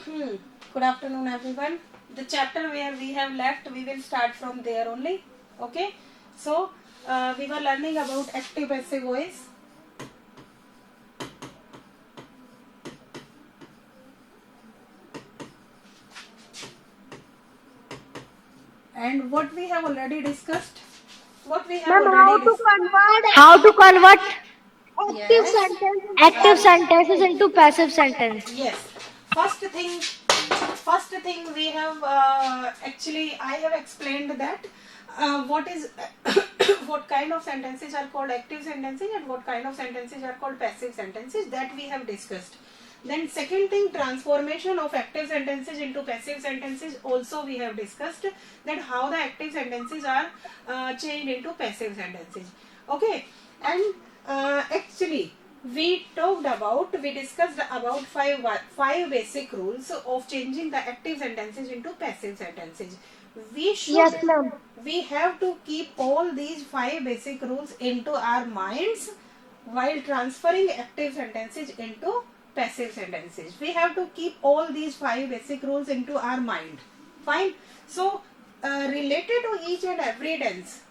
Hmm. Good afternoon, everyone. The chapter where we have left, we will start from there only. Okay. So, we were learning about active passive voice. And what we have already discussed. How to convert Yes. active sentences into passive sentence. Yes. First thing we have actually I have explained that what is what kind of sentences are called active sentences and what kind of sentences are called passive sentences, that we have discussed. Then second thing, transformation of active sentences into passive sentences also we have discussed, that how the active sentences are changed into passive sentences. Okay. And actually we discussed about five basic rules of changing the active sentences into passive sentences. Yes, ma'am. We have to keep all these five basic rules into our minds while transferring active sentences into passive sentences. We have to keep all these five basic rules into our mind. Fine. So related to each and every tense,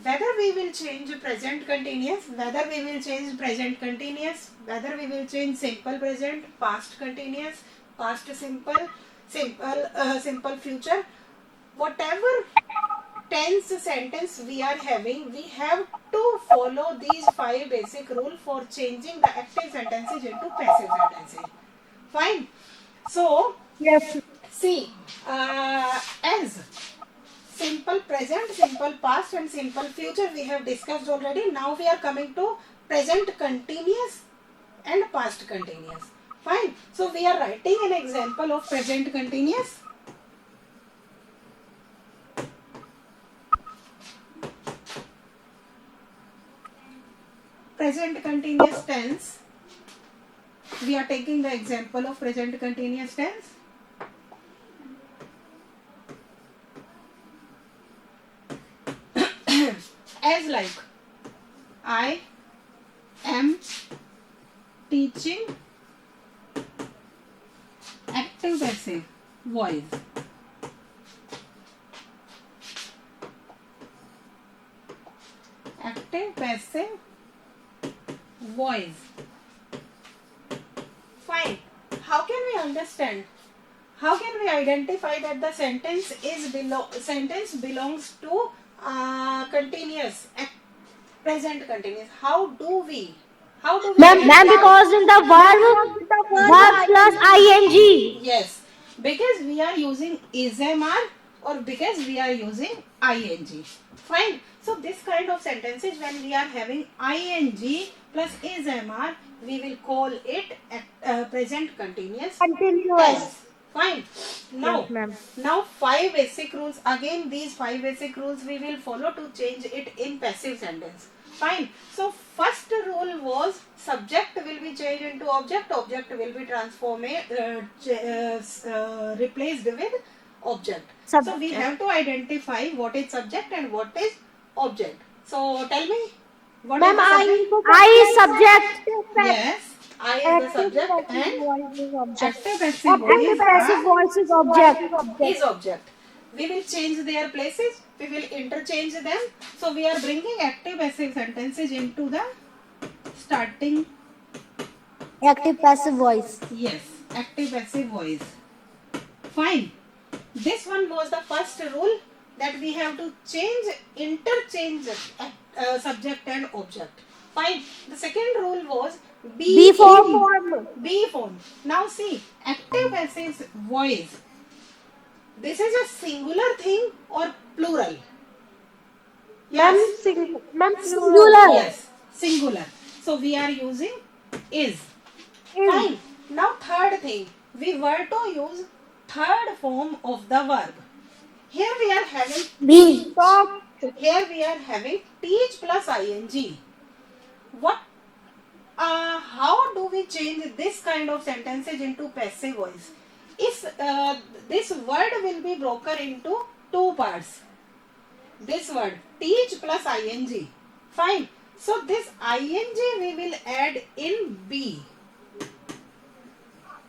whether we will change present continuous, whether we will change present continuous, whether we will change simple present, past continuous, past simple, simple future, whatever tense sentence we are having, we have to follow these five basic rules for changing the active sentences into passive sentences. Fine. So, Yes. see, as simple present, simple past and simple future we have discussed already. Now we are coming to present continuous and past continuous. Fine. So we are writing an example of present continuous. Present continuous tense. We are taking the example of present continuous tense. As like, I am teaching active passive voice. Active passive voice. Fine. How can we understand? How can we identify that the sentence belongs to continuous, present continuous? How do we Ma'am, identify? because in the verb plus ing. Yes, because we are using ismr or because we are using ing. Fine. So this kind of sentences, when we are having ing plus ismr, we will call it present continuous tense. Fine. Now, Yes, ma'am. five basic rules. Again, these five basic rules we will follow to change it in passive sentence. Fine. So, first rule was subject will be changed into object. Object will be replaced with object. So, we have to identify what is subject and what is object. So, tell me. What Ma'am, is the subject? I is subject. Yes. I is the subject and active passive Active passive voice is object. is object. We will change their places. We will interchange them. So we are bringing active passive sentences into the starting. Active passive voice. Yes, active passive voice. Fine. This one was the first rule, that we have to interchange subject and object. Fine. The second rule was be form. Now see, active passive voice. This is a singular thing or plural? Yes. Ma'am, singular. Yes, singular. So we are using is. Fine. Now third thing, we were to use third form of the verb. Here we are having Be. teach plus ing. How do we change this kind of sentences into passive voice? If this word will be broken into two parts. This word teach plus ing. Fine. So this ing we will add in be.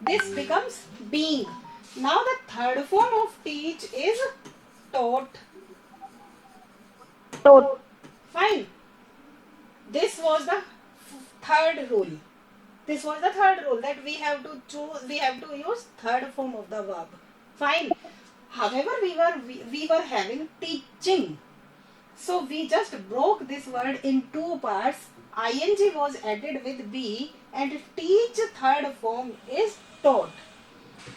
This becomes being. Now the third form of teach is taught. Taught. Fine. This was the third rule. This was the third rule, that we have to choose, we have to use third form of the verb. Fine. However, we were having teaching. So we just broke this word in two parts. Ing was added with be, and teach third form is taught.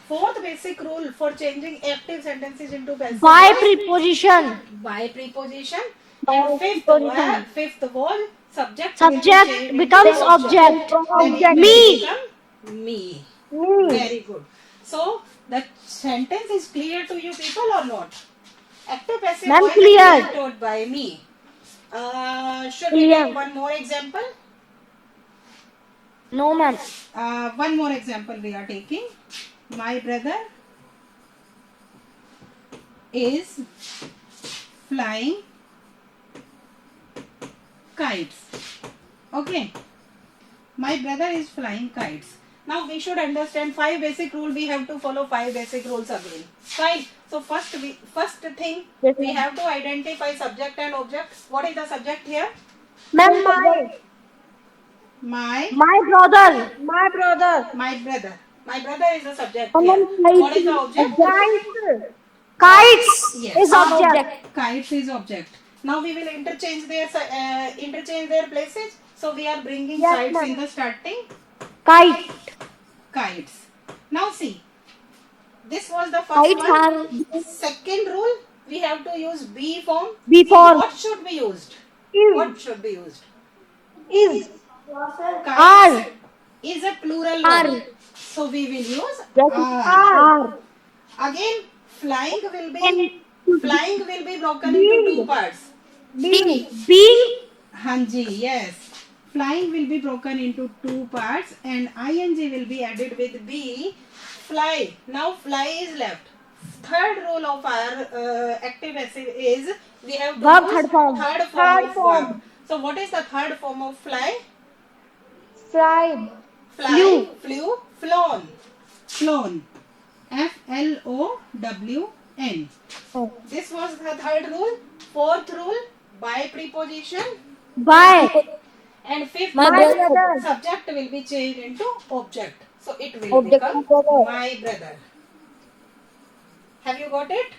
Fourth basic rule for changing active sentences into passive By voice, preposition. by preposition. By And preposition. fifth was subject. Subject will be changed becomes into object. Then it Object. will Me. become me. Me. Very good. So the sentence is clear to you people or not? Active passive Ma'am, voice clear. is taught by me. Should we Clear. take one more example? No, ma'am. One more example we are taking. My brother is flying kites. Okay. My brother is flying kites. Now we should understand 5 basic rules. We have to follow 5 basic rules again. Fine. So first thing, Yes, we ma'am. have to identify subject and object. What is the subject here? Ma'am, my My brother. My brother. my brother. My brother is the subject Ma'am, here. kites What is the object? Kites Yes. is object. Kites is object. Now we will interchange their places. So we are bringing Yes, kites ma'am. in the starting. Kite. Kites. Now see. This was the first Kites one. are Second rule, we have to use be form. before. What should be used? Is. What should be used? Is. Kites is a plural Are. noun. So we will use Yes, are. are. Again, flying will be broken into two parts. Being. Hanji, yes. Flying will be broken into two parts and ing will be added with be. Fly. Now fly is left. Third rule of our active passive is we have to Verb, use third form. third form Third of form. verb. So what is the third form of fly? Fly. Fly, flew, flown. Flown. Flown. Oh. This was the third rule. Fourth rule, by preposition. By. And fifth My rule, brother. subject will be changed into object. So it will Object, become my brother. my brother. Have you got it?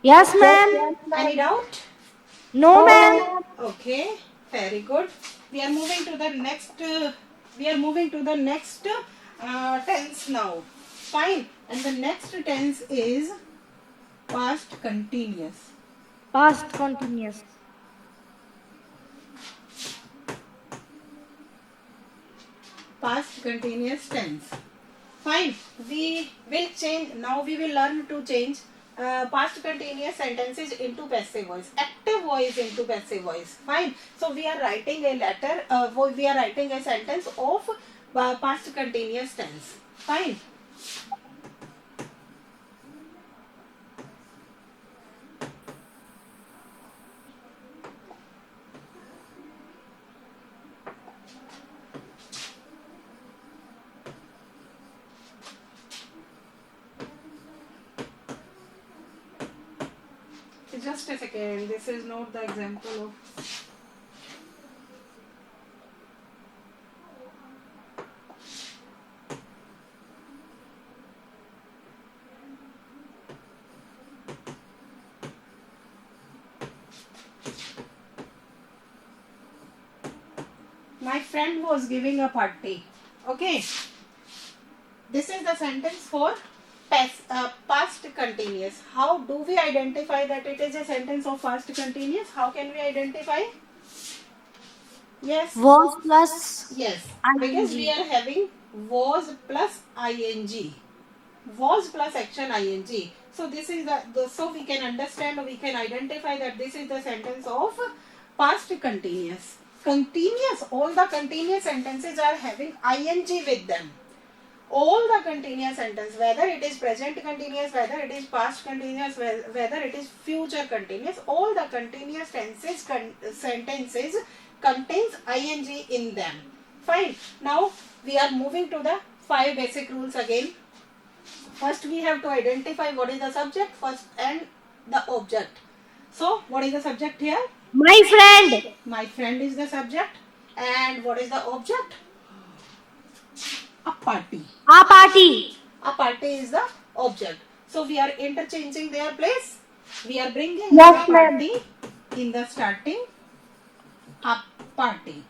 Yes, ma'am. Any doubt? No, ma'am. Okay, very good. We are moving to the next. Tense now. Fine. And the next tense is past continuous. Past continuous. Past continuous tense. Fine. We will change. Now we will learn to change past continuous sentences into passive voice. Active voice into passive voice. Fine. So we are writing a letter. We are writing a sentence of past continuous tense. Fine. Just a second. This is not the example of. My friend was giving a party. Okay. This is the sentence for past continuous. How do we identify that it is a sentence of past continuous? How can we identify? Yes. Was plus. Yes. ing. Because we are having was plus ing. Was plus action ing. So this is so we can understand, we can identify that this is the sentence of past continuous. Continuous, all the continuous sentences are having ing with them. All the continuous sentence, whether it is present continuous, whether it is past continuous, whether it is future continuous, all the continuous tenses sentences contains ing in them. Fine. Now we are moving to the 5 basic rules again. First we have to identify what is the subject first and the object. So what is the subject here? My friend. My friend is the subject. And what is the object? A party. A party. A party is the object. So we are interchanging their place. We are bringing Yes, the ma'am. party in the starting. A party.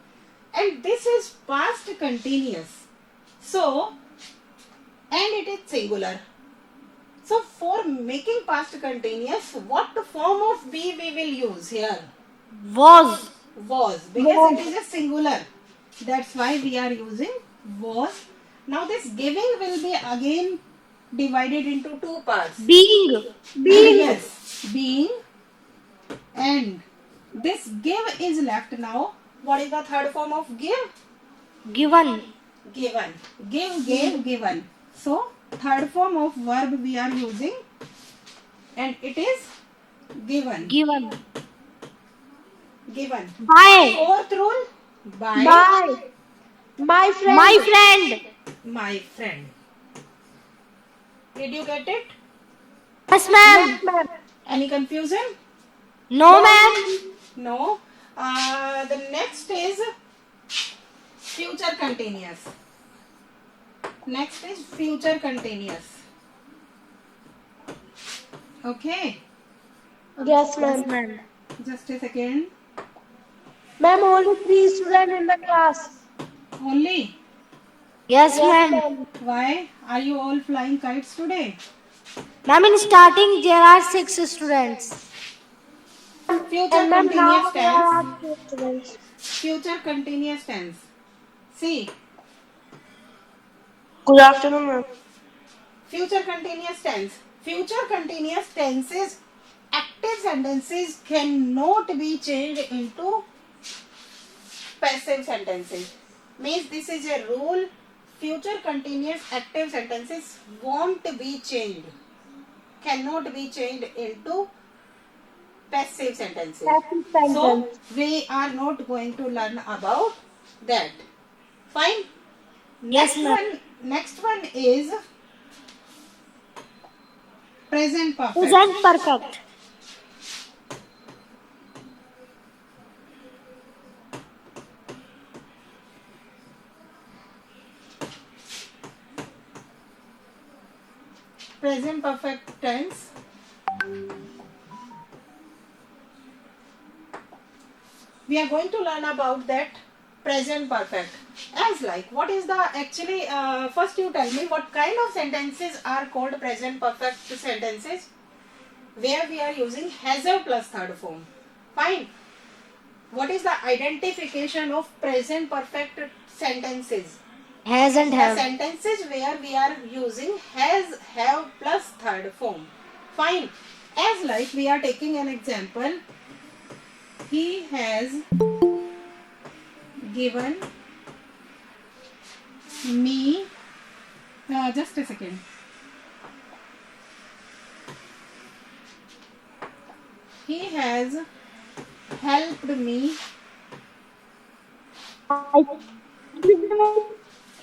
And this is past continuous. So, and it is singular. So for making past continuous, what form of be we will use here? Was. Was, because it is a singular. That's why we are using was. Now this giving will be again divided into two parts. Being. Yes, being, and this give is left now. What is the third form of give? Given. Given. Give, gave, given. So third form of verb we are using, and it is given. Given. Given. By. Fourth rule, by By. My friend. My friend. my friend. Did you get it? Yes, ma'am. Any confusion? No, ma'am. No. The next is future continuous. Next is future continuous. Okay. Yes, ma'am. Just a second. Ma'am, only 3 students in the class. Only. Yes, ma'am. Why are you all flying kites today? Ma'am, in starting there are 6 students. Future continuous tense. Future continuous tense. See, Good afternoon, ma'am. future continuous tense. Future continuous tenses, active sentences cannot be changed into passive sentences. Means this is a rule. Future continuous active sentences won't be changed. Cannot be changed into passive sentences. So we are not going to learn about that. Fine. Yes, ma'am. Next one is present perfect. Present perfect. Present perfect tense. We are going to learn about that present perfect. As like, what is the actually, first you tell me what kind of sentences are called present perfect sentences, where we are using has a plus third form. Fine. What is the identification of present perfect sentences? Has and The have. sentences where we are using has, have plus third form. Fine. As like, we are taking an example. He has given me, just a second. He has helped me.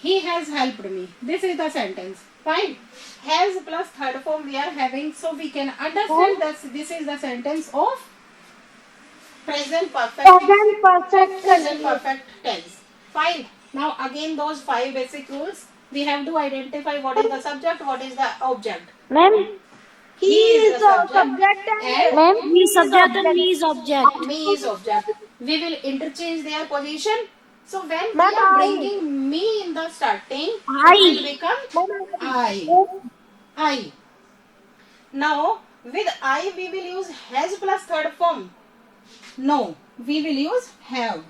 He has helped me. This is the sentence. Fine. Has plus third form we are having, so we can understand that this is the sentence of present perfect. Present perfect tense. Fine. Now again those 5 basic rules. We have to identify what is the subject, what is the object. Ma'am, He is the subject and ma'am, he is subject and me is object. me is object. We will interchange their position. So when we Ma'am, are I. bringing me in the starting, I. it will become I. I. Now with I we will use has plus third form. No, we will use have.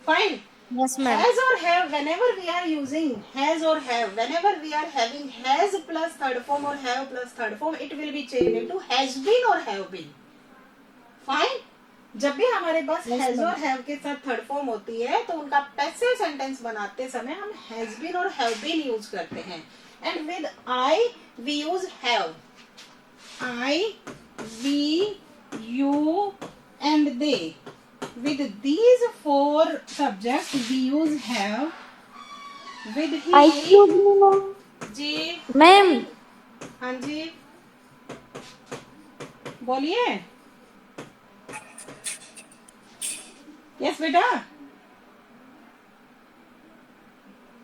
Fine. Yes, ma'am. Has or have, whenever we are using has or have, whenever we are having has plus third form or have plus third form, it will be changed into has been or have been. Fine. जब भी हमारे पास has और have के साथ third form होती है तो उनका पैसिव सेंटेंस बनाते समय हम has been और have been यूज करते हैं. And with I we use have. I, we, you and they. With these 4 subjects we use have. With I he should जी मैम हाँ जी बोलिए यस बेटा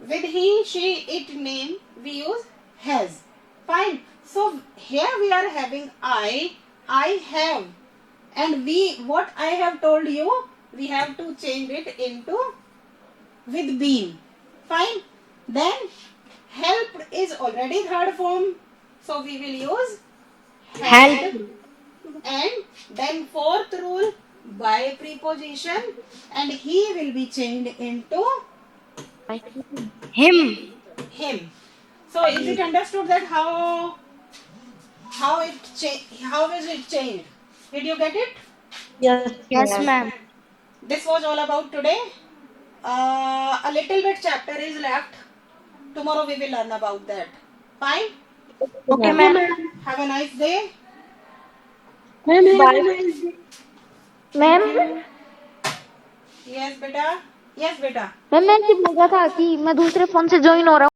with he she it name we use has fine so here we are having I have and we what I have told you we have to change it into with been fine then helped is already third form so we will use help and then fourth rule by preposition and he will be changed into him. him so is it understood that how how is it changed did you get it Yes, ma'am. this was all about today a little bit chapter is left tomorrow we will learn about that fine Okay, ma'am. have a nice day Bye. Ma'am yes beta ma'am मैं सिर्फ बोल रहा था कि मैं दूसरे phone से join हो रहा हूँ